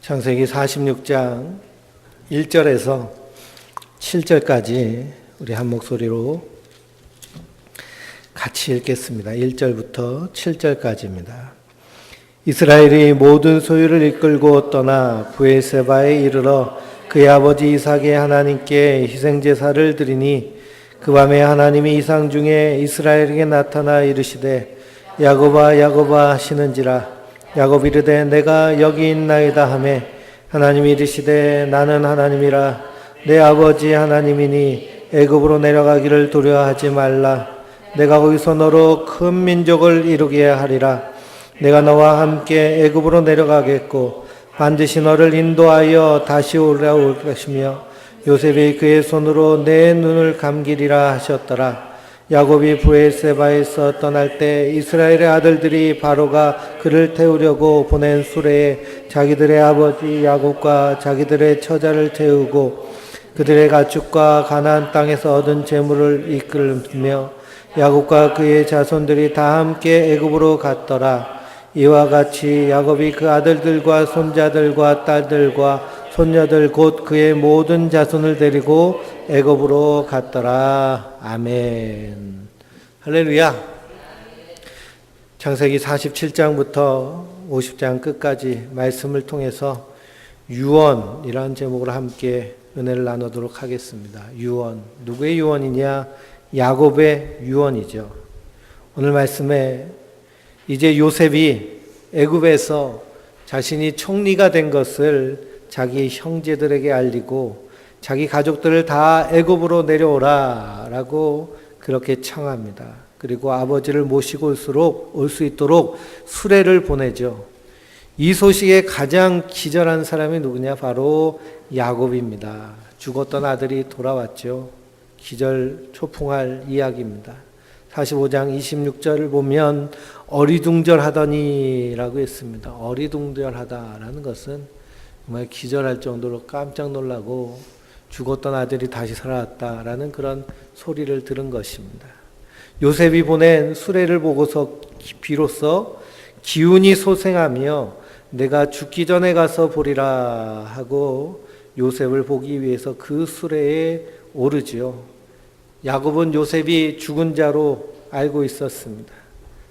창세기 46장 1절에서 7절까지 우리 한 목소리로 같이 읽겠습니다. 1절부터 7절까지입니다. 이스라엘이 모든 소유를 이끌고 떠나 브에세바에 이르러 그의 아버지 이삭의 하나님께 희생제사를 드리니 그 밤에 하나님이 이상 중에 이스라엘에게 나타나 이르시되 야곱아 야곱아 하시는지라. 야곱이 이르되 내가 여기 있나이다 하매 하나님이 이르시되 나는 하나님이라 내 아버지 하나님이니 애굽으로 내려가기를 두려워하지 말라. 내가 거기서 너로 큰 민족을 이루게 하리라. 내가 너와 함께 애굽으로 내려가겠고 반드시 너를 인도하여 다시 올라올 것이며 요셉이 그의 손으로 내 눈을 감기리라 하셨더라. 야곱이 브에세바에서 떠날 때 이스라엘의 아들들이 바로가 그를 태우려고 보낸 수레에 자기들의 아버지 야곱과 자기들의 처자를 태우고 그들의 가축과 가나안 땅에서 얻은 재물을 이끌며 야곱과 그의 자손들이 다 함께 애굽으로 갔더라. 이와 같이 야곱이 그 아들들과 손자들과 딸들과 손녀들 곧 그의 모든 자손을 데리고 애굽으로 갔더라. 아멘. 할렐루야. 창세기 47장부터 50장 끝까지 말씀을 통해서 유언이라는 제목으로 함께 은혜를 나누도록 하겠습니다. 유언. 누구의 유언이냐? 야곱의 유언이죠. 오늘 말씀에 이제 요셉이 애굽에서 자신이 총리가 된 것을 자기 형제들에게 알리고 자기 가족들을 다 애굽으로 내려오라 라고 그렇게 청합니다. 그리고 아버지를 모시고 올 수 있도록 수레를 보내죠. 이 소식에 가장 기절한 사람이 누구냐? 바로 야곱입니다. 죽었던 아들이 돌아왔죠. 기절 초풍할 이야기입니다. 45장 26절을 보면 어리둥절하더니 라고 했습니다. 어리둥절하다라는 것은 정말 기절할 정도로 깜짝 놀라고 죽었던 아들이 다시 살아났다라는 그런 소리를 들은 것입니다. 요셉이 보낸 수레를 보고서 비로소 기운이 솟행하며 내가 죽기 전에 가서 보리라 하고 요셉을 보기 위해서 그 수레에 오르지요. 야곱은 요셉이 죽은 자로 알고 있었습니다.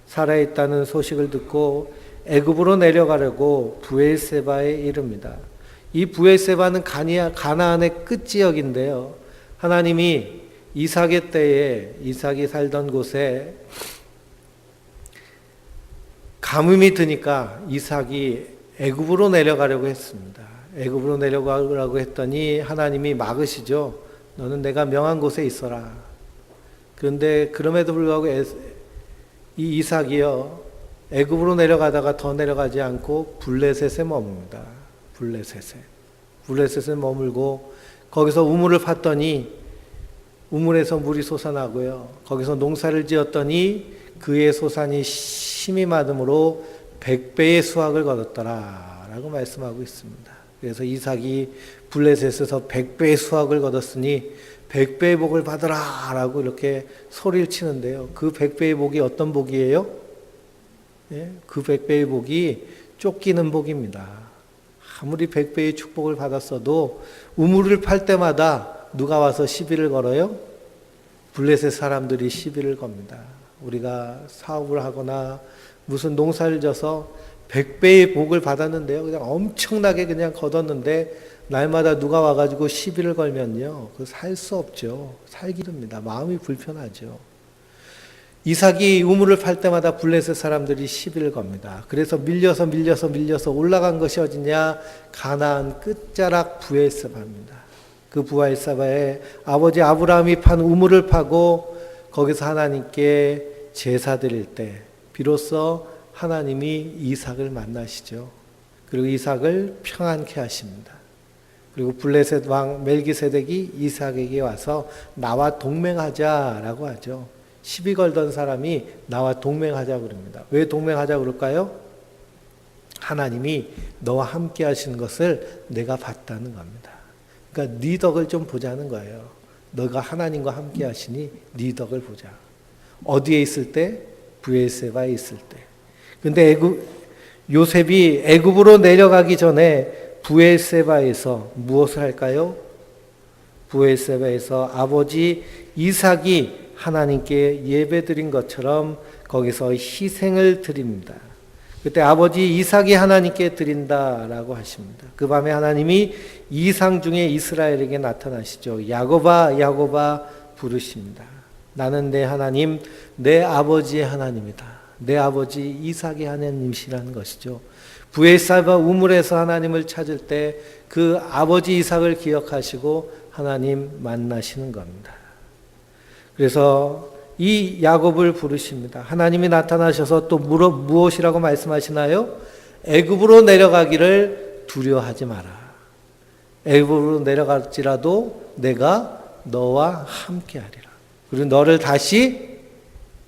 살아있다는 소식을 듣고 애굽으로 내려가려고 브에세바에 이릅니다. 이 브에세바는 가나안의 끝지역인데요. 하나님이 이삭의 때에 이삭이 살던 곳에 가뭄이 드니까 이삭이 애굽으로 내려가려고 했습니다. 애굽으로 내려가려고 했더니 하나님이 막으시죠. 너는 내가 명한 곳에 있어라. 그런데 그럼에도 불구하고 이 이삭이요. 애굽으로 내려가다가 더 내려가지 않고 블레셋에 머뭅니다. 블레셋에 머물고 거기서 우물을 팠더니 우물에서 물이 솟아나고요. 거기서 농사를 지었더니 그의 소산이 심히 많음으로 100배의 수확을 거뒀더라 라고 말씀하고 있습니다. 그래서 이삭이 블레셋에서 100배의 수확을 거뒀으니 100배의 복을 받으라 라고 이렇게 소리를 치는데요. 그 100배의 복이 어떤 복이에요? 그 100배의 복이 쫓기는 복입니다. 아무리 100배의 축복을 받았어도 우물을 팔 때마다 누가 와서 시비를 걸어요? 블레셋 사람들이 시비를 겁니다. 우리가 사업을 하거나 무슨 농사를 져서 100배의 복을 받았는데요. 그냥 엄청나게 그냥 거뒀는데 날마다 누가 와가지고 시비를 걸면요. 그거 살 수 없죠. 살기 듭니다. 마음이 불편하죠. 이삭이 우물을 팔 때마다 블레셋 사람들이 시비를 겁니다. 그래서 밀려서 올라간 것이 어디냐? 가나안 끝자락 브에세바입니다. 그 브에세바에 아버지 아브라함이 판 우물을 파고 거기서 하나님께 제사 드릴 때 비로소 하나님이 이삭을 만나시죠. 그리고 이삭을 평안케 하십니다. 그리고 블레셋 왕 멜기세덱이 이삭에게 와서 나와 동맹하자라고 하죠. 시비 걸던 사람이 나와 동맹하자고 그럽니다. 왜 동맹하자고 그럴까요? 하나님이 너와 함께 하시는 것을 내가 봤다는 겁니다. 그러니까 네 덕을 좀 보자는 거예요. 너가 하나님과 함께 하시니 네 덕을 보자. 어디에 있을 때? 브에세바에 있을 때. 근데 요셉이 애굽으로 내려가기 전에 브엘세바에서 무엇을 할까요? 브엘세바에서 아버지 이삭이 하나님께 예배드린 것처럼 거기서 희생을 드립니다. 그때 아버지 이삭이 하나님께 드린다라고 하십니다. 그 밤에 하나님이 이상 중에 이스라엘에게 나타나시죠. 야곱아 야곱아 부르십니다. 나는 내 하나님, 내 아버지의 하나님이다. 내 아버지 이삭의 하나님이시라는 것이죠. 브엘세바 우물에서 하나님을 찾을 때 그 아버지 이삭을 기억하시고 하나님 만나시는 겁니다. 그래서 이 야곱을 부르십니다. 하나님이 나타나셔서 또 무엇이라고 말씀하시나요? 애굽으로 내려가기를 두려워하지 마라. 애굽으로 내려갈지라도 내가 너와 함께하리라. 그리고 너를 다시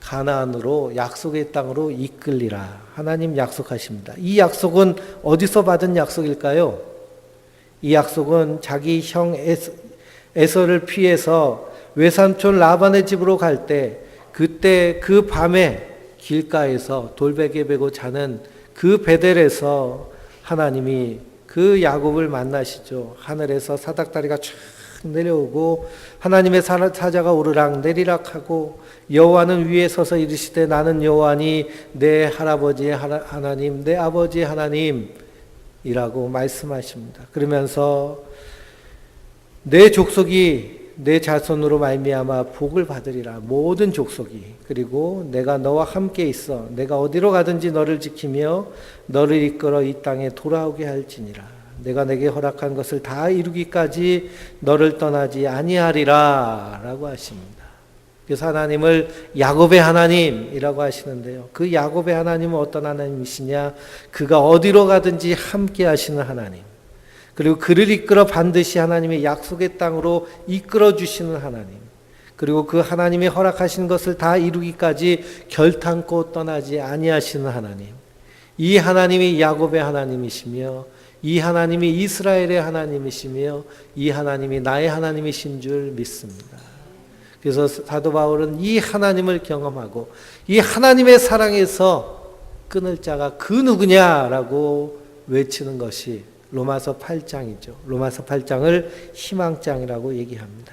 가나안으로 약속의 땅으로 이끌리라. 하나님 약속하십니다. 이 약속은 어디서 받은 약속일까요? 이 약속은 자기 형 에서를 피해서 외삼촌 라반의 집으로 갈 때 그때 그 밤에 길가에서 돌베개 베고 자는 그 베델에서 하나님이 그 야곱을 만나시죠. 하늘에서 사닥다리가 쫙 내려오고 하나님의 사자가 오르락 내리락 하고 여호와는 위에 서서 이르시되 나는 여호와니 내 할아버지의 하나님 내 아버지의 하나님이라고 말씀하십니다. 그러면서 내 족속이 내 자손으로 말미암아 복을 받으리라. 모든 족속이. 그리고 내가 너와 함께 있어 내가 어디로 가든지 너를 지키며 너를 이끌어 이 땅에 돌아오게 할지니라. 내가 내게 허락한 것을 다 이루기까지 너를 떠나지 아니하리라 라고 하십니다. 그래서 하나님을 야곱의 하나님이라고 하시는데요. 그 야곱의 하나님은 어떤 하나님이시냐? 그가 어디로 가든지 함께 하시는 하나님. 그리고 그를 이끌어 반드시 하나님의 약속의 땅으로 이끌어 주시는 하나님. 그리고 그 하나님이 허락하신 것을 다 이루기까지 결탄코 떠나지 아니하시는 하나님. 이 하나님이 야곱의 하나님이시며 이 하나님이 이스라엘의 하나님이시며 이 하나님이 나의 하나님이신 줄 믿습니다. 그래서 사도 바울은 이 하나님을 경험하고 이 하나님의 사랑에서 끊을 자가 그 누구냐라고 외치는 것이 로마서 8장이죠. 로마서 8장을 희망장이라고 얘기합니다.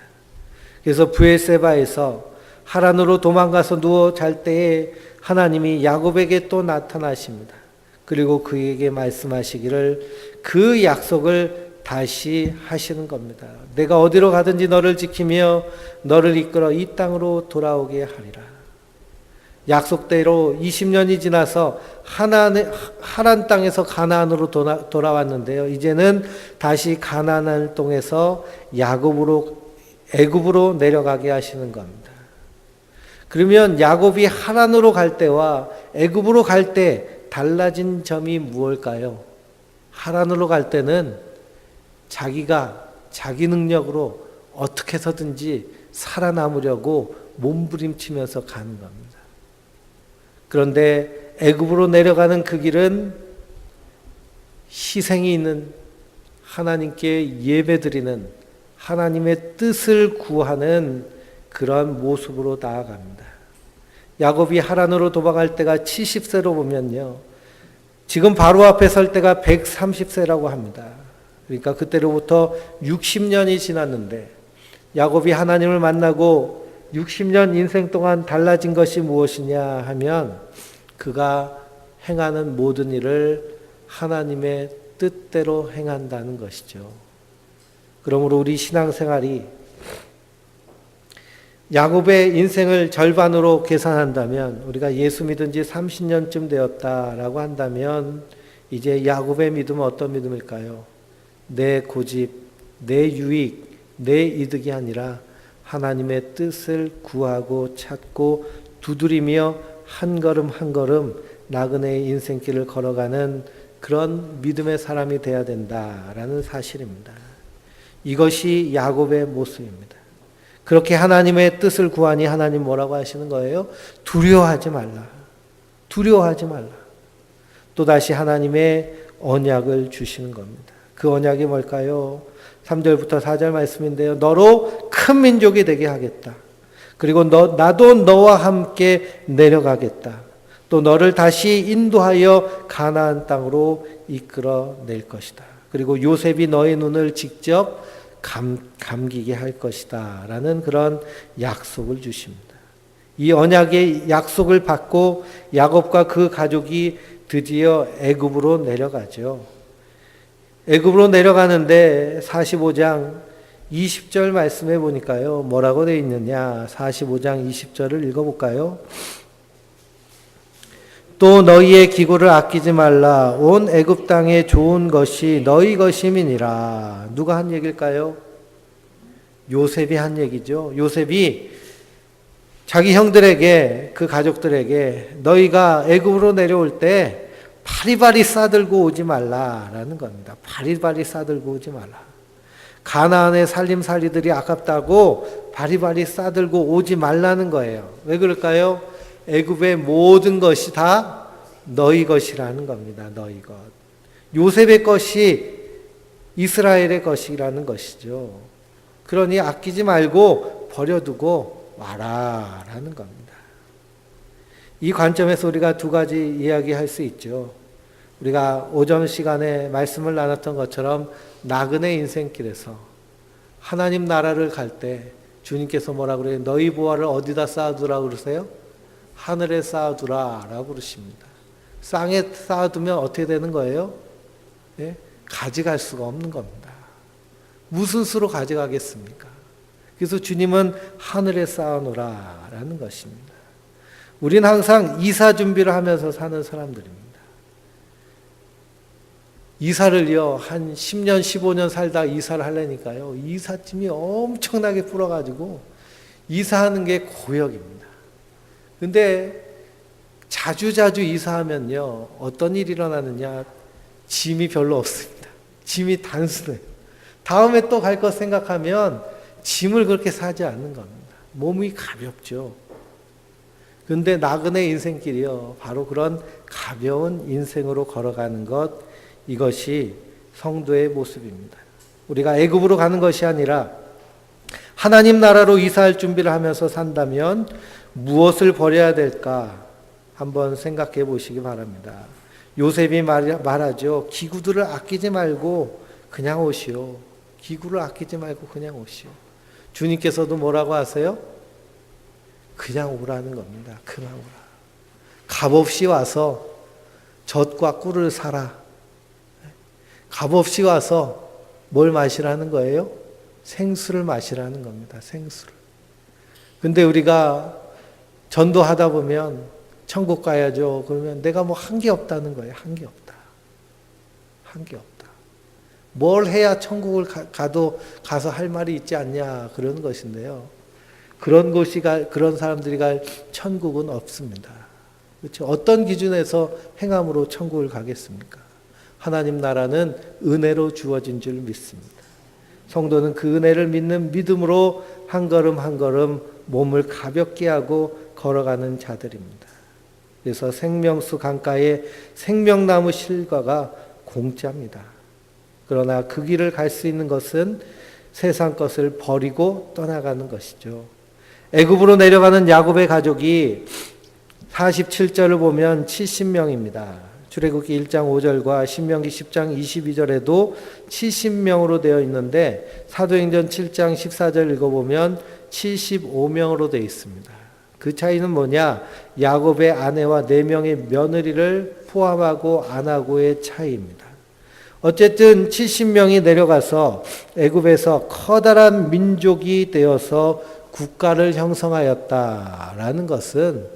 그래서 브엘세바에서 하란으로 도망가서 누워 잘 때에 하나님이 야곱에게 또 나타나십니다. 그리고 그에게 말씀하시기를 그 약속을 다시 하시는 겁니다. 내가 어디로 가든지 너를 지키며 너를 이끌어 이 땅으로 돌아오게 하리라. 약속대로 20년이 지나서 하란 땅에서 가나안으로 돌아왔는데요. 이제는 다시 가나안을 통해서 애굽으로 내려가게 하시는 겁니다. 그러면 야곱이 하란으로 갈 때와 애굽으로 갈 때 달라진 점이 무엇일까요? 하란으로 갈 때는 자기가 자기 능력으로 어떻게 해서든지 살아남으려고 몸부림치면서 가는 겁니다. 그런데 애굽으로 내려가는 그 길은 희생이 있는 하나님께 예배드리는 하나님의 뜻을 구하는 그런 모습으로 나아갑니다. 야곱이 하란으로 도망갈 때가 70세로 보면요. 지금 바로 앞에 설 때가 130세라고 합니다. 그러니까 그때로부터 60년이 지났는데 야곱이 하나님을 만나고 60년 인생 동안 달라진 것이 무엇이냐 하면 그가 행하는 모든 일을 하나님의 뜻대로 행한다는 것이죠. 그러므로 우리 신앙생활이 야곱의 인생을 절반으로 계산한다면 우리가 예수 믿은 지 30년쯤 되었다라고 한다면 이제 야곱의 믿음은 어떤 믿음일까요? 내 고집, 내 유익, 내 이득이 아니라 하나님의 뜻을 구하고 찾고 두드리며 한 걸음 한 걸음 나그네의 인생길을 걸어가는 그런 믿음의 사람이 되어야 된다라는 사실입니다. 이것이 야곱의 모습입니다. 그렇게 하나님의 뜻을 구하니 하나님 뭐라고 하시는 거예요? 두려워하지 말라. 두려워하지 말라. 또다시 하나님의 언약을 주시는 겁니다. 그 언약이 뭘까요? 3절부터 4절 말씀인데요. 너로 큰 민족이 되게 하겠다. 그리고 나도 너와 함께 내려가겠다. 또 너를 다시 인도하여 가나안 땅으로 이끌어 낼 것이다. 그리고 요셉이 너의 눈을 직접 감기게 할 것이다 라는 그런 약속을 주십니다. 이 언약의 약속을 받고 야곱과 그 가족이 드디어 애굽으로 내려가죠. 애굽으로 내려가는데 45장 20절 말씀해 보니까요. 뭐라고 되어 있느냐. 45장 20절을 읽어볼까요? 또 너희의 기구를 아끼지 말라. 온 애굽 땅에 좋은 것이 너희 것임이니라. 누가 한 얘기일까요? 요셉이 한 얘기죠. 요셉이 자기 형들에게, 그 가족들에게 너희가 애굽으로 내려올 때 바리바리 싸들고 오지 말라라는 겁니다. 바리바리 싸들고 오지 말라. 가나안의 살림살이들이 아깝다고 바리바리 싸들고 오지 말라는 거예요. 왜 그럴까요? 애굽의 모든 것이 다 너희 것이라는 겁니다. 너희 것. 요셉의 것이 이스라엘의 것이라는 것이죠. 그러니 아끼지 말고 버려두고 와라라는 겁니다. 이 관점에서 우리가 두 가지 이야기할 수 있죠. 우리가 오전 시간에 말씀을 나눴던 것처럼 나그네 인생길에서 하나님 나라를 갈 때 주님께서 뭐라 그래요? 너희 보화를 어디다 쌓아두라 그러세요? 하늘에 쌓아두라 라고 그러십니다. 땅에 쌓아두면 어떻게 되는 거예요? 예? 가져갈 수가 없는 겁니다. 무슨 수로 가져가겠습니까? 그래서 주님은 하늘에 쌓아놓으라 라는 것입니다. 우리는 항상 이사 준비를 하면서 사는 사람들입니다. 이사를요, 한 10년, 15년 살다 이사를 하려니까요, 이삿짐이 엄청나게 불어가지고, 이사하는 게 고역입니다. 근데 자주자주 이사하면요, 어떤 일이 일어나느냐, 짐이 별로 없습니다. 짐이 단순해요. 다음에 또 갈 것 생각하면 짐을 그렇게 사지 않는 겁니다. 몸이 가볍죠. 근데 나그네 인생길이요, 바로 그런 가벼운 인생으로 걸어가는 것, 이것이 성도의 모습입니다. 우리가 애굽으로 가는 것이 아니라 하나님 나라로 이사할 준비를 하면서 산다면 무엇을 버려야 될까 한번 생각해 보시기 바랍니다. 요셉이 말하죠. 기구들을 아끼지 말고 그냥 오시오. 기구를 아끼지 말고 그냥 오시오. 주님께서도 뭐라고 하세요? 그냥 오라는 겁니다. 그냥 오라. 값없이 와서 젖과 꿀을 사라. 값없이 와서 뭘 마시라는 거예요? 생수를 마시라는 겁니다. 생수를. 근데 우리가 전도하다 보면 천국 가야죠. 그러면 내가 뭐 한 게 없다는 거예요. 한 게 없다. 한 게 없다. 뭘 해야 천국을 가서 할 말이 있지 않냐 그런 것인데요. 그런 사람들이 갈 천국은 없습니다. 그렇죠? 어떤 기준에서 행함으로 천국을 가겠습니까? 하나님 나라는 은혜로 주어진 줄 믿습니다. 성도는 그 은혜를 믿는 믿음으로 한 걸음 한 걸음 몸을 가볍게 하고 걸어가는 자들입니다. 그래서 생명수 강가에 생명나무 실과가 공짜입니다. 그러나 그 길을 갈 수 있는 것은 세상 것을 버리고 떠나가는 것이죠. 애굽으로 내려가는 야곱의 가족이 47절을 보면 70명입니다. 출애굽기 1장 5절과 신명기 10장 22절에도 70명으로 되어 있는데 사도행전 7장 14절 읽어보면 75명으로 되어 있습니다. 그 차이는 뭐냐? 야곱의 아내와 4명의 며느리를 포함하고 안 하고의 차이입니다. 어쨌든 70명이 내려가서 애굽에서 커다란 민족이 되어서 국가를 형성하였다라는 것은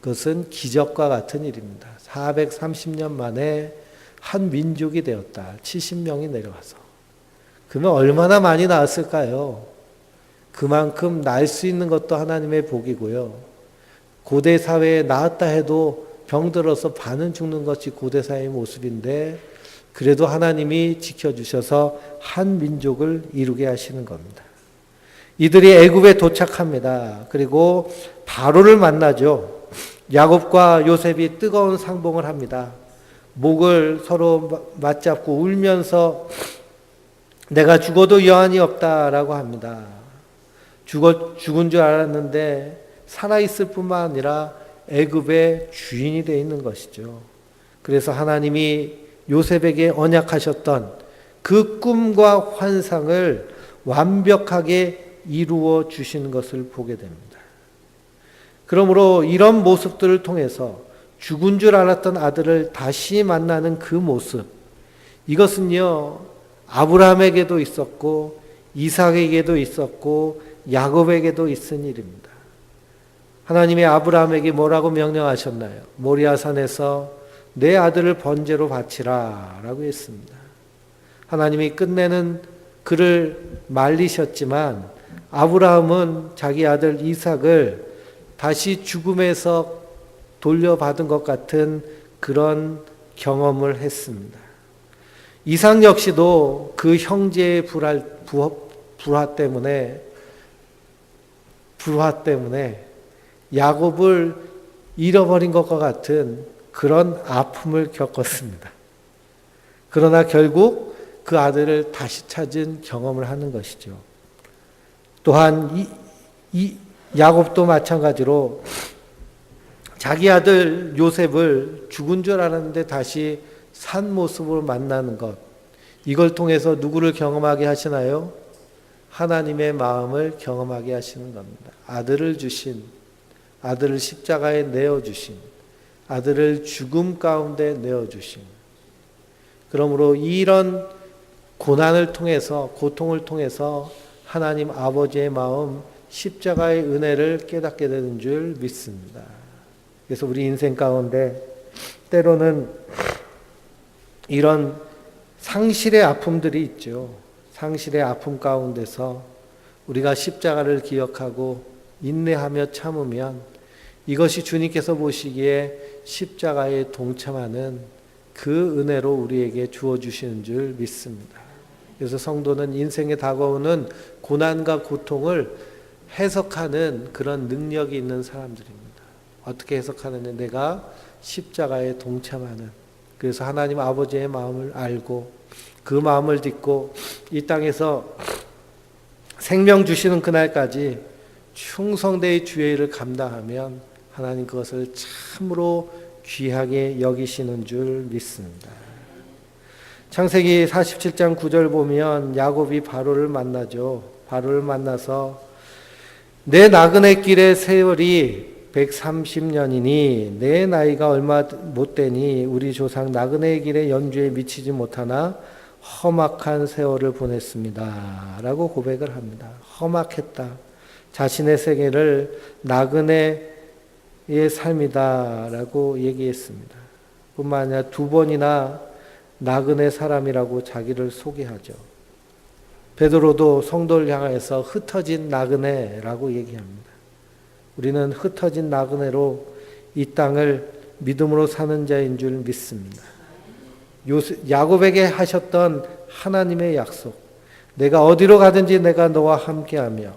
그것은 기적과 같은 일입니다. 430년 만에 한 민족이 되었다. 70명이 내려와서. 그러면 얼마나 많이 나왔을까요? 그만큼 날 수 있는 것도 하나님의 복이고요. 고대 사회에 나았다 해도 병들어서 반은 죽는 것이 고대 사회의 모습인데 그래도 하나님이 지켜주셔서 한 민족을 이루게 하시는 겁니다. 이들이 애굽에 도착합니다. 그리고 바로를 만나죠. 야곱과 요셉이 뜨거운 상봉을 합니다. 목을 서로 맞잡고 울면서 내가 죽어도 여한이 없다라고 합니다. 죽은 줄 알았는데 살아있을 뿐만 아니라 애굽의 주인이 되어 있는 것이죠. 그래서 하나님이 요셉에게 언약하셨던 그 꿈과 환상을 완벽하게 이루어 주시는 것을 보게 됩니다. 그러므로 이런 모습들을 통해서 죽은 줄 알았던 아들을 다시 만나는 그 모습, 이것은요, 아브라함에게도 있었고 이삭에게도 있었고 야곱에게도 있은 일입니다. 하나님이 아브라함에게 뭐라고 명령하셨나요? 모리아산에서 내 아들을 번제로 바치라 라고 했습니다. 하나님이 끝내는 그를 말리셨지만 아브라함은 자기 아들 이삭을 다시 죽음에서 돌려받은 것 같은 그런 경험을 했습니다. 이삭 역시도 그 형제의 불화 때문에 야곱을 잃어버린 것과 같은 그런 아픔을 겪었습니다. 그러나 결국 그 아들을 다시 찾은 경험을 하는 것이죠. 또한 이 야곱도 마찬가지로 자기 아들 요셉을 죽은 줄 알았는데 다시 산 모습으로 만나는 것, 이걸 통해서 누구를 경험하게 하시나요? 하나님의 마음을 경험하게 하시는 겁니다. 아들을 주신, 아들을 십자가에 내어주신, 아들을 죽음 가운데 내어주신. 그러므로 이런 고난을 통해서, 고통을 통해서 하나님 아버지의 마음, 십자가의 은혜를 깨닫게 되는 줄 믿습니다. 그래서 우리 인생 가운데 때로는 이런 상실의 아픔들이 있죠. 상실의 아픔 가운데서 우리가 십자가를 기억하고 인내하며 참으면 이것이 주님께서 보시기에 십자가에 동참하는 그 은혜로 우리에게 주어주시는 줄 믿습니다. 그래서 성도는 인생에 다가오는 고난과 고통을 해석하는 그런 능력이 있는 사람들입니다. 어떻게 해석하느냐? 내가 십자가에 동참하는, 그래서 하나님 아버지의 마음을 알고 그 마음을 딛고 이 땅에서 생명 주시는 그날까지 충성되이 주의 일을 감당하면 하나님 그것을 참으로 귀하게 여기시는 줄 믿습니다. 창세기 47장 9절 보면 야곱이 바로를 만나죠. 바로를 만나서 내 나그네 길의 세월이 130년이니 내 나이가 얼마 못 되니 우리 조상 나그네 길의 연주에 미치지 못하나 험악한 세월을 보냈습니다 라고 고백을 합니다. 험악했다. 자신의 세계를 나그네의 삶이다 라고 얘기했습니다. 뿐만 아니라 2번이나 나그네 사람이라고 자기를 소개하죠. 베드로도 성도를 향해서 흩어진 나그네라고 얘기합니다. 우리는 흩어진 나그네로 이 땅을 믿음으로 사는 자인 줄 믿습니다. 야곱에게 하셨던 하나님의 약속, 내가 어디로 가든지 내가 너와 함께하며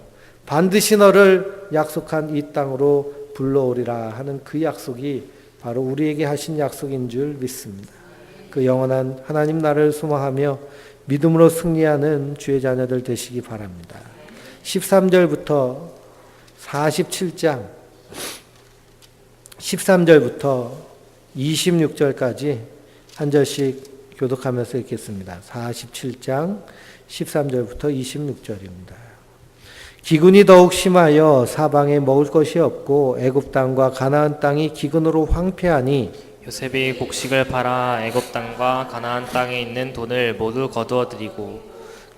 반드시 너를 약속한 이 땅으로 불러오리라 하는 그 약속이 바로 우리에게 하신 약속인 줄 믿습니다. 그 영원한 하나님 나라를 소망하며 믿음으로 승리하는 주의 자녀들 되시기 바랍니다. 13절부터 47장 13절부터 26절까지 한 절씩 교독하면서 읽겠습니다. 47장 13절부터 26절입니다. 기근이 더욱 심하여 사방에 먹을 것이 없고 애굽 땅과 가나안 땅이 기근으로 황폐하니 요셉이 곡식을 팔아 애굽 땅과 가나안 땅에 있는 돈을 모두 거두어 들이고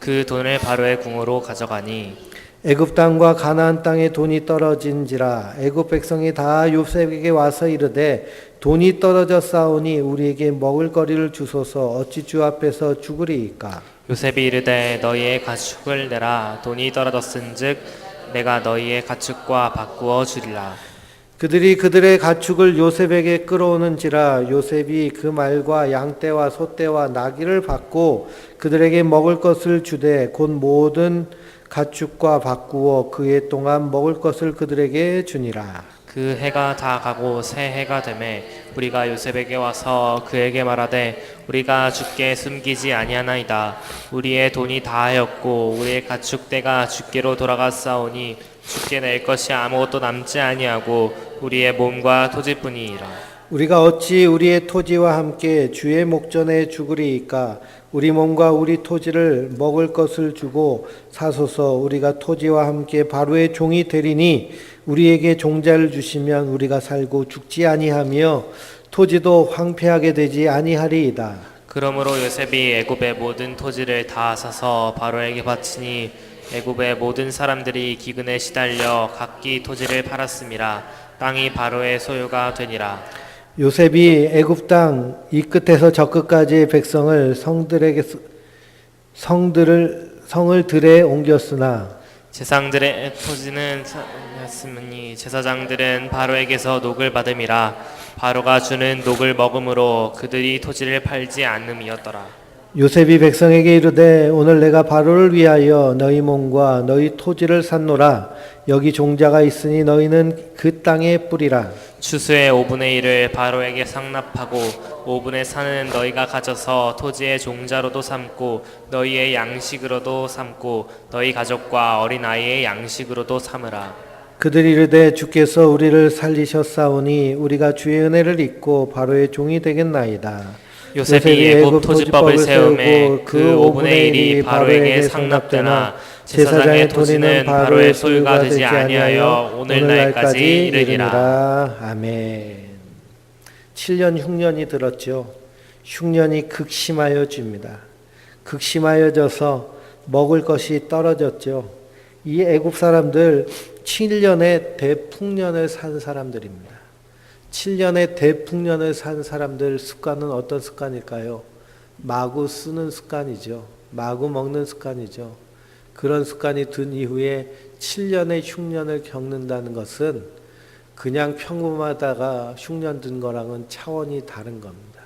그 돈을 바로의 궁으로 가져가니 애굽 땅과 가나안 땅에 돈이 떨어진지라 애굽 백성이 다 요셉에게 와서 이르되 돈이 떨어져 싸우니 우리에게 먹을 거리를 주소서 어찌 주 앞에서 죽으리이까. 요셉이 이르되 너희의 가축을 내라. 돈이 떨어졌은즉 내가 너희의 가축과 바꾸어 주리라. 그들이 그들의 가축을 요셉에게 끌어오는지라 요셉이 그 말과 양떼와 소떼와 나귀를 받고 그들에게 먹을 것을 주되 곧 모든 가축과 바꾸어 그 해 동안 먹을 것을 그들에게 주니라. 그 해가 다 가고 새 해가 되매 우리가 요셉에게 와서 그에게 말하되 우리가 주께 숨기지 아니하나이다. 우리의 돈이 다하였고 우리의 가축대가 주께로 돌아갔사오니 주께 낼 것이 아무것도 남지 아니하고 우리의 몸과 토지뿐이니라. 우리가 어찌 우리의 토지와 함께 주의 목전에 죽으리이까. 우리 몸과 우리 토지를 먹을 것을 주고 사소서. 우리가 토지와 함께 바로의 종이 되리니 우리에게 종자를 주시면 우리가 살고 죽지 아니하며 토지도 황폐하게 되지 아니하리이다. 그러므로 요셉이 애굽의 모든 토지를 다 사서 바로에게 바치니 애굽의 모든 사람들이 기근에 시달려 각기 토지를 팔았음이라. 땅이 바로의 소유가 되니라. 요셉이 애굽 땅 이 끝에서 저 끝까지 백성을 성을 들에 옮겼으나 제상들의 토지는 였으니 제사장들은 바로에게서 녹을 받음이라. 바로가 주는 녹을 먹음으로 그들이 토지를 팔지 않음이었더라. 요셉이 백성에게 이르되 오늘 내가 바로를 위하여 너희 몸과 너희 토지를 샀노라. 여기 종자가 있으니 너희는 그 땅에 뿌리라. 추수의 5분의 1을 바로에게 상납하고 5분의 4는 너희가 가져서 토지의 종자로도 삼고 너희의 양식으로도 삼고 너희 가족과 어린아이의 양식으로도 삼으라. 그들이 이르되 주께서 우리를 살리셨사오니 우리가 주의 은혜를 잊고 바로의 종이 되겠나이다. 요셉이 애굽 토지법을 세우매 그 5분의 1이 바로에게 상납되나 제사장의 토지는 바로의 소유가 되지 아니하여 오늘날까지 이르니라. 아멘. 7년 흉년이 들었죠. 흉년이 극심하여집니다. 극심하여져서 먹을 것이 떨어졌죠. 이 애굽 사람들 7년의 대풍년을 산 사람들입니다. 7년의 대풍년을 산 사람들 습관은 어떤 습관일까요? 마구 쓰는 습관이죠. 마구 먹는 습관이죠. 그런 습관이 든 이후에 7년의 흉년을 겪는다는 것은 그냥 평범하다가 흉년 든 거랑은 차원이 다른 겁니다.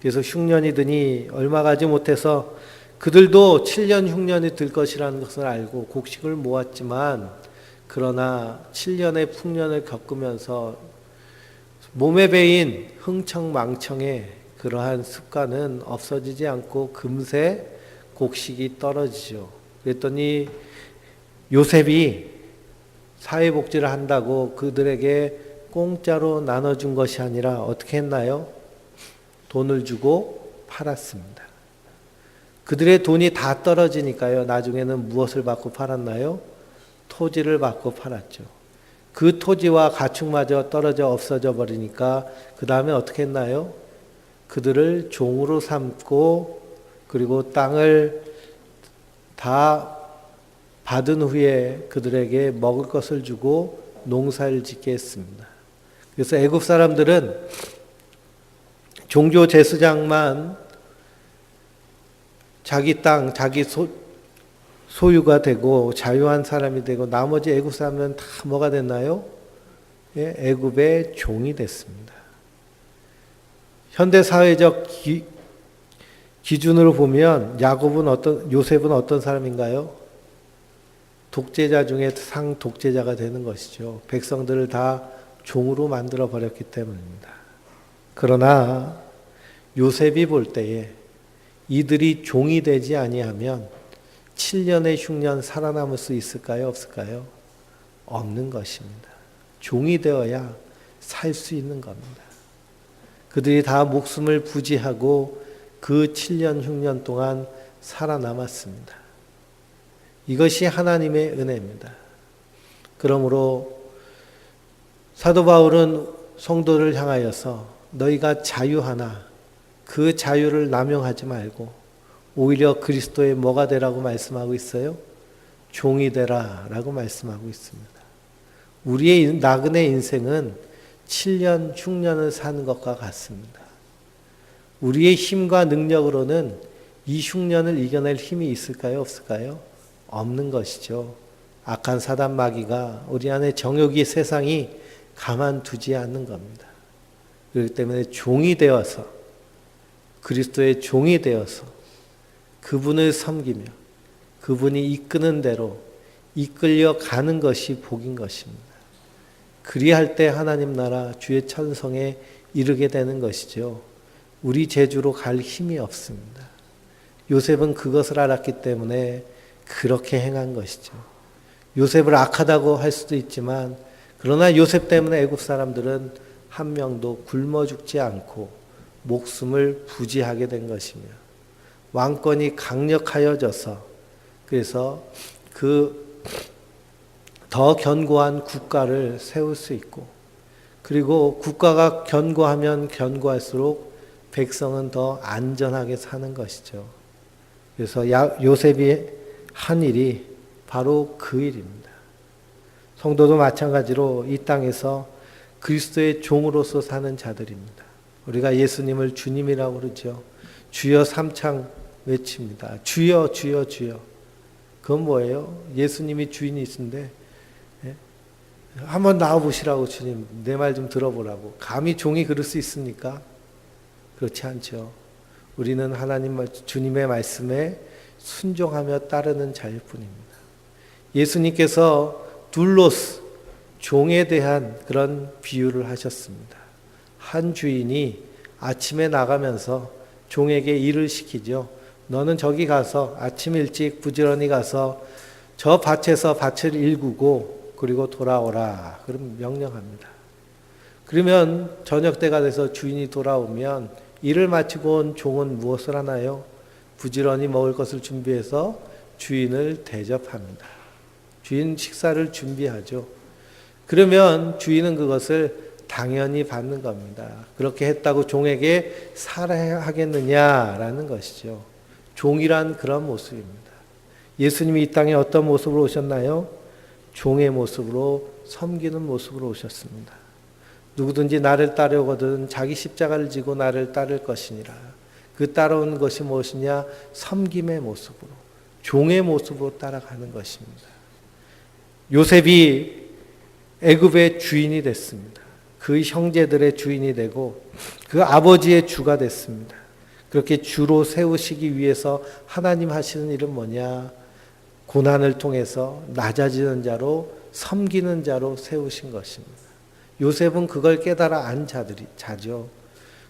그래서 흉년이 드니 얼마 가지 못해서 그들도 7년 흉년이 들 것이라는 것을 알고 곡식을 모았지만 그러나 7년의 풍년을 겪으면서 몸에 배인 흥청망청의 그러한 습관은 없어지지 않고 금세 곡식이 떨어지죠. 그랬더니 요셉이 사회복지를 한다고 그들에게 공짜로 나눠준 것이 아니라 어떻게 했나요? 돈을 주고 팔았습니다. 그들의 돈이 다 떨어지니까요. 나중에는 무엇을 받고 팔았나요? 토지를 받고 팔았죠. 그 토지와 가축마저 떨어져 없어져 버리니까 그 다음에 어떻게 했나요? 그들을 종으로 삼고 그리고 땅을 다 받은 후에 그들에게 먹을 것을 주고 농사를 짓게 했습니다. 그래서 애굽 사람들은 종교 제사장만 자기 땅, 자기 소유가 되고 자유한 사람이 되고 나머지 애굽 사람들은 다 뭐가 됐나요? 예, 애굽의 종이 됐습니다. 현대 사회적 기준으로 보면 요셉은 어떤 사람인가요? 독재자 중에 상독재자가 되는 것이죠. 백성들을 다 종으로 만들어 버렸기 때문입니다. 그러나 요셉이 볼 때에 이들이 종이 되지 아니하면 7년의 흉년 살아남을 수 있을까요? 없을까요? 없는 것입니다. 종이 되어야 살 수 있는 겁니다. 그들이 다 목숨을 부지하고 그 7년 흉년 동안 살아남았습니다. 이것이 하나님의 은혜입니다. 그러므로 사도 바울은 성도를 향하여서 너희가 자유하나 그 자유를 남용하지 말고 오히려 그리스도의 뭐가 되라고 말씀하고 있어요? 종이 되라 라고 말씀하고 있습니다. 우리의 나그네 인생은 7년 흉년을 사는 것과 같습니다. 우리의 힘과 능력으로는 이 흉년을 이겨낼 힘이 있을까요? 없을까요? 없는 것이죠. 악한 사단 마귀가 우리 안에 정욕이 세상이 가만두지 않는 겁니다. 그렇기 때문에 종이 되어서 그리스도의 종이 되어서 그분을 섬기며 그분이 이끄는 대로 이끌려 가는 것이 복인 것입니다. 그리할 때 하나님 나라 주의 천성에 이르게 되는 것이죠. 우리 재주로 갈 힘이 없습니다. 요셉은 그것을 알았기 때문에 그렇게 행한 것이죠. 요셉을 악하다고 할 수도 있지만 그러나 요셉 때문에 애굽 사람들은 한 명도 굶어 죽지 않고 목숨을 부지하게 된 것이며 왕권이 강력하여져서 그래서 그 더 견고한 국가를 세울 수 있고 그리고 국가가 견고하면 견고할수록 백성은 더 안전하게 사는 것이죠. 그래서 요셉이 한 일이 바로 그 일입니다. 성도도 마찬가지로 이 땅에서 그리스도의 종으로서 사는 자들입니다. 우리가 예수님을 주님이라고 그러죠. 주여 삼창 외칩니다. 주여 주여 주여. 그건 뭐예요? 예수님이 주인이신데 한번 나와보시라고 주님 내 말 좀 들어보라고. 감히 종이 그럴 수 있습니까? 그렇지 않죠. 우리는 하나님 주님의 말씀에 순종하며 따르는 자일 뿐입니다. 예수님께서 둘로스 종에 대한 그런 비유를 하셨습니다. 한 주인이 아침에 나가면서 종에게 일을 시키죠. 너는 저기 가서 아침 일찍 부지런히 가서 저 밭에서 밭을 일구고 그리고 돌아오라. 그럼 명령합니다. 그러면 저녁 때가 돼서 주인이 돌아오면 일을 마치고 온 종은 무엇을 하나요? 부지런히 먹을 것을 준비해서 주인을 대접합니다. 주인 식사를 준비하죠. 그러면 주인은 그것을 당연히 받는 겁니다. 그렇게 했다고 종에게 살해하겠느냐라는 것이죠. 종이란 그런 모습입니다. 예수님이 이 땅에 어떤 모습으로 오셨나요? 종의 모습으로 섬기는 모습으로 오셨습니다. 누구든지 나를 따르거든 자기 십자가를 지고 나를 따를 것이니라. 그 따라오는 것이 무엇이냐? 섬김의 모습으로, 종의 모습으로 따라가는 것입니다. 요셉이 애굽의 주인이 됐습니다. 그 형제들의 주인이 되고 그 아버지의 주가 됐습니다. 그렇게 주로 세우시기 위해서 하나님 하시는 일은 뭐냐? 고난을 통해서 낮아지는 자로 섬기는 자로 세우신 것입니다. 요셉은 그걸 깨달아 안 자죠.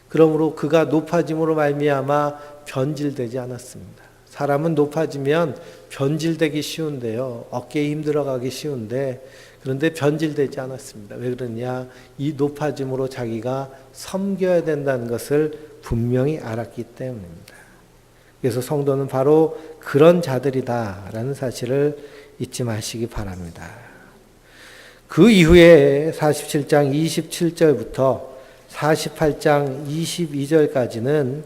그러므로 그가 높아짐으로 말미암아 변질되지 않았습니다. 사람은 높아지면 변질되기 쉬운데요. 어깨에 힘들어가기 쉬운데 그런데 변질되지 않았습니다. 왜 그러냐? 이 높아짐으로 자기가 섬겨야 된다는 것을 분명히 알았기 때문입니다. 그래서 성도는 바로 그런 자들이다라는 사실을 잊지 마시기 바랍니다. 그 이후에 47장 27절부터 48장 22절까지는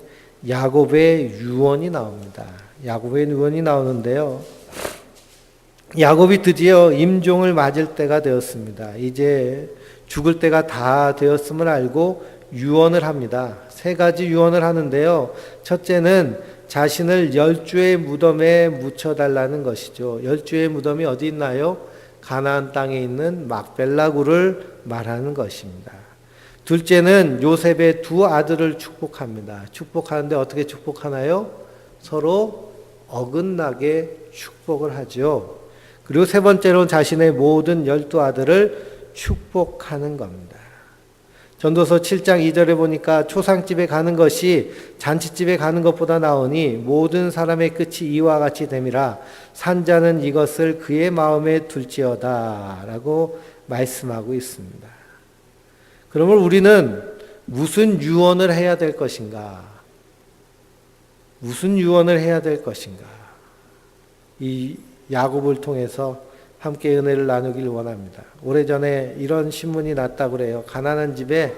야곱의 유언이 나옵니다. 야곱의 유언이 나오는데요. 야곱이 드디어 임종을 맞을 때가 되었습니다. 이제 죽을 때가 다 되었음을 알고 유언을 합니다. 세 가지 유언을 하는데요. 첫째는 자신을 10주의 무덤에 묻혀달라는 것이죠. 10주의 무덤이 어디 있나요? 가나안 땅에 있는 막벨라굴을 말하는 것입니다. 둘째는 요셉의 두 아들을 축복합니다. 축복하는데 어떻게 축복하나요? 서로 어긋나게 축복을 하죠. 그리고 세 번째로는 자신의 모든 12아들을 축복하는 겁니다. 전도서 7장 2절에 보니까 초상집에 가는 것이 잔치집에 가는 것보다 나으니 모든 사람의 끝이 이와 같이 됨이라 산자는 이것을 그의 마음에 둘지어다 라고 말씀하고 있습니다. 그러면 우리는 무슨 유언을 해야 될 것인가? 무슨 유언을 해야 될 것인가? 이 야곱을 통해서 함께 은혜를 나누길 원합니다. 오래전에 이런 신문이 났다고 그래요. 가난한 집에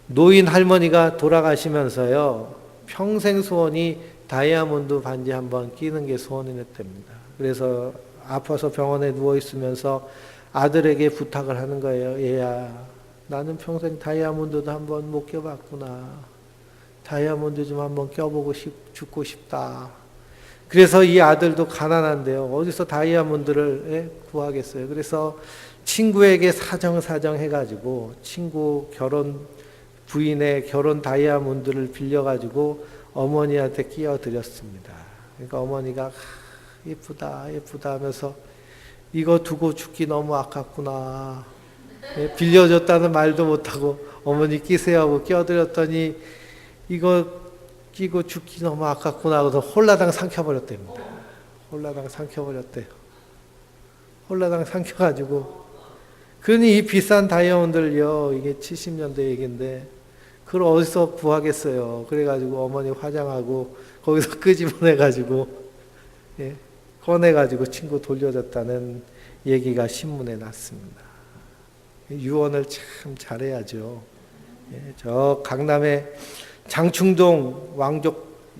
노인 할머니가 돌아가시면서요. 평생 소원이 다이아몬드 반지 한번 끼는 게 소원이었답니다. 그래서 아파서 병원에 누워있으면서 아들에게 부탁을 하는 거예요. 얘야, 나는 평생 다이아몬드도 한번 못 껴봤구나. 다이아몬드 좀 한번 껴보고 죽고 싶다. 그래서 이 아들도 가난한데요. 어디서 다이아몬드를 구하겠어요. 그래서 친구에게 사정 해가지고 친구 부인의 결혼 다이아몬드를 빌려가지고 어머니한테 끼워드렸습니다. 그러니까 어머니가 예쁘다 하면서 이거 두고 죽기 너무 아깝구나. 빌려줬다는 말도 못하고 어머니 끼세요 하고 끼워드렸더니 이거 끼고 죽기 너무 아깝구나 그래서 홀라당 삼켜버렸답니다. 홀라당 삼켜버렸대요. 홀라당 삼켜가지고 그러니 이 비싼 다이아몬드를요, 이게 70년대 얘기인데 그걸 어디서 구하겠어요. 그래가지고 어머니 화장하고 거기서 끄집어내가지고 예, 꺼내가지고 친구 돌려줬다는 얘기가 신문에 났습니다. 유언을 참 잘해야죠. 예, 저 강남의 장충동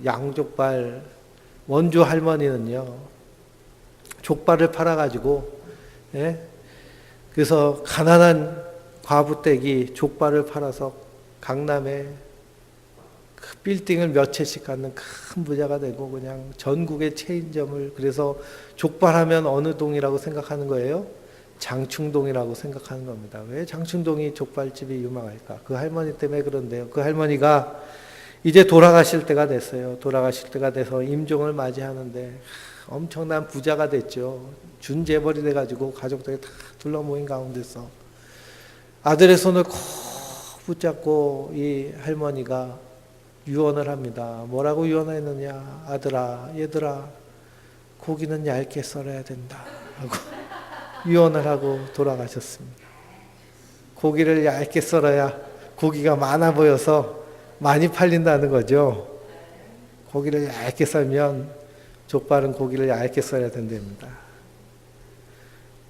양족발 원주 할머니는요, 족발을 팔아가지고, 예, 그래서 가난한 과부댁이 족발을 팔아서 강남에 그 빌딩을 몇 채씩 갖는 큰 부자가 되고 그냥 전국의 체인점을, 그래서 족발하면 어느 동이라고 생각하는 거예요? 장충동이라고 생각하는 겁니다. 왜 장충동이 족발집이 유명할까? 그 할머니 때문에 그런데요. 그 할머니가 이제 돌아가실 때가 됐어요. 돌아가실 때가 돼서 임종을 맞이하는데 엄청난 부자가 됐죠. 준재벌이 돼가지고 가족들이 다 둘러 모인 가운데서 아들의 손을 콕 붙잡고 이 할머니가 유언을 합니다. 뭐라고 유언했느냐? 아들아, 얘들아, 고기는 얇게 썰어야 된다 하고 유언을 하고 돌아가셨습니다. 고기를 얇게 썰어야 고기가 많아 보여서 많이 팔린다는 거죠. 고기를 얇게 썰면, 족발은 고기를 얇게 썰어야 된답니다.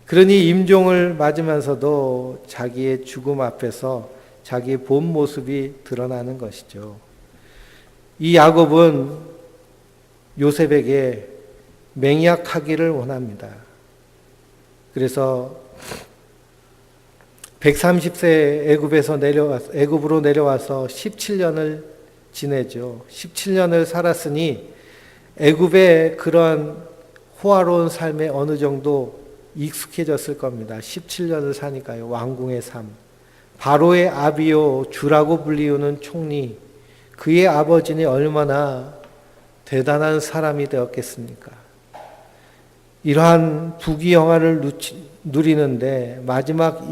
그러니 임종을 맞으면서도 자기의 죽음 앞에서 자기의 본 모습이 드러나는 것이죠. 이 야곱은 요셉에게 맹약하기를 원합니다. 그래서 130세 애굽으로 내려와서 17년을 지내죠. 17년을 살았으니 애굽의 그런 호화로운 삶에 어느 정도 익숙해졌을 겁니다. 17년을 사니까요. 왕궁의 삶. 바로의 아비요 주라고 불리우는 총리, 그의 아버지는 얼마나 대단한 사람이 되었겠습니까? 이러한 부귀영화를 누리는데 마지막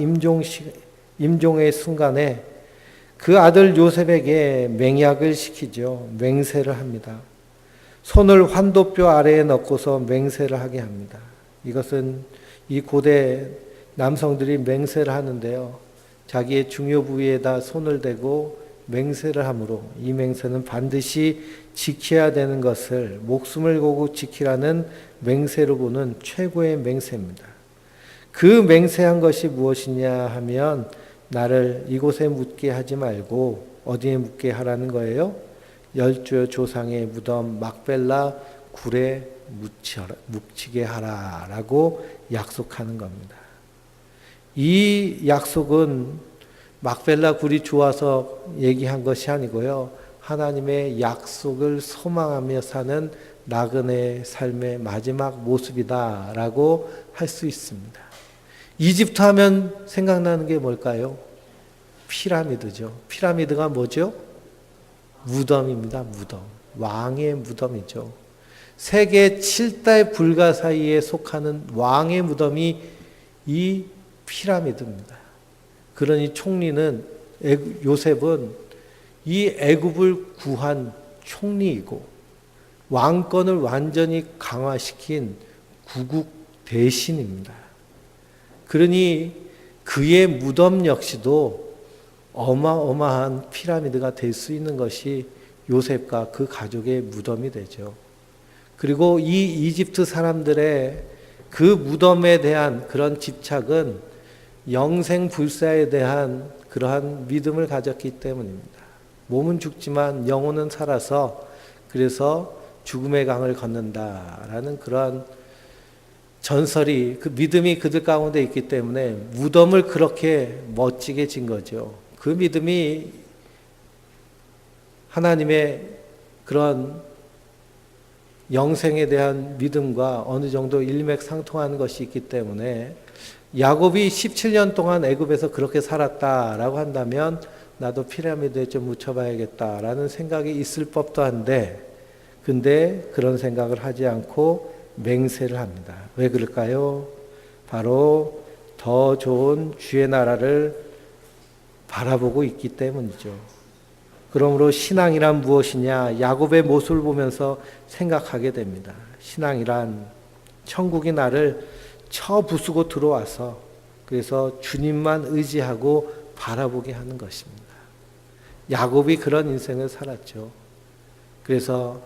임종의 순간에 그 아들 요셉에게 맹약을 시키죠. 맹세를 합니다. 손을 환도뼈 아래에 넣고서 맹세를 하게 합니다. 이것은 이 고대 남성들이 맹세를 하는데요. 자기의 중요 부위에다 손을 대고 맹세를 함으로 이 맹세는 반드시 지켜야 되는 것을 목숨을 걸고 지키라는 맹세로 보는 최고의 맹세입니다. 그 맹세한 것이 무엇이냐 하면 나를 이곳에 묻게 하지 말고 어디에 묻게 하라는 거예요? 열조 조상의 무덤 막벨라 굴에 묻히게 하라라고 약속하는 겁니다. 이 약속은 막벨라 굴이 좋아서 얘기한 것이 아니고요. 하나님의 약속을 소망하며 사는 나그네의 삶의 마지막 모습이다라고 할 수 있습니다. 이집트 하면 생각나는 게 뭘까요? 피라미드죠. 피라미드가 뭐죠? 무덤입니다. 무덤. 왕의 무덤이죠. 세계 7대 불가 사이에 속하는 왕의 무덤이 이 피라미드입니다. 그러니 총리는 요셉은 이 애굽을 구한 총리이고 왕권을 완전히 강화시킨 구국 대신입니다. 그러니 그의 무덤 역시도 어마어마한 피라미드가 될 수 있는 것이 요셉과 그 가족의 무덤이 되죠. 그리고 이 이집트 사람들의 그 무덤에 대한 그런 집착은 영생불사에 대한 그러한 믿음을 가졌기 때문입니다. 몸은 죽지만 영혼은 살아서 그래서 죽음의 강을 걷는다라는 그러한 전설이, 그 믿음이 그들 가운데 있기 때문에 무덤을 그렇게 멋지게 진 거죠. 그 믿음이 하나님의 그런 영생에 대한 믿음과 어느 정도 일맥상통하는 것이 있기 때문에 야곱이 17년 동안 애굽에서 그렇게 살았다라고 한다면 나도 피라미드에 좀 묻혀봐야겠다라는 생각이 있을 법도 한데, 근데 그런 생각을 하지 않고 맹세를 합니다. 왜 그럴까요? 바로 더 좋은 주의 나라를 바라보고 있기 때문이죠. 그러므로 신앙이란 무엇이냐? 야곱의 모습을 보면서 생각하게 됩니다. 신앙이란 천국이 나를 쳐부수고 들어와서 그래서 주님만 의지하고 바라보게 하는 것입니다. 야곱이 그런 인생을 살았죠. 그래서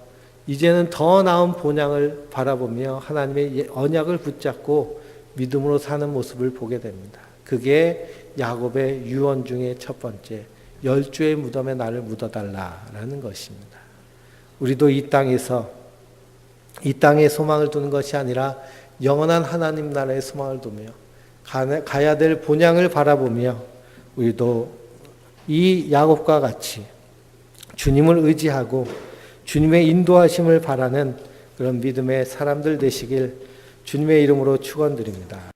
이제는 더 나은 본향을 바라보며 하나님의 언약을 붙잡고 믿음으로 사는 모습을 보게 됩니다. 그게 야곱의 유언 중에 첫 번째, 10주의 무덤에 나를 묻어달라라는 것입니다. 우리도 이 땅에서 이 땅에 소망을 두는 것이 아니라 영원한 하나님 나라에 소망을 두며 가야 될 본향을 바라보며 우리도 이 야곱과 같이 주님을 의지하고 주님의 인도하심을 바라는 그런 믿음의 사람들 되시길 주님의 이름으로 축원드립니다.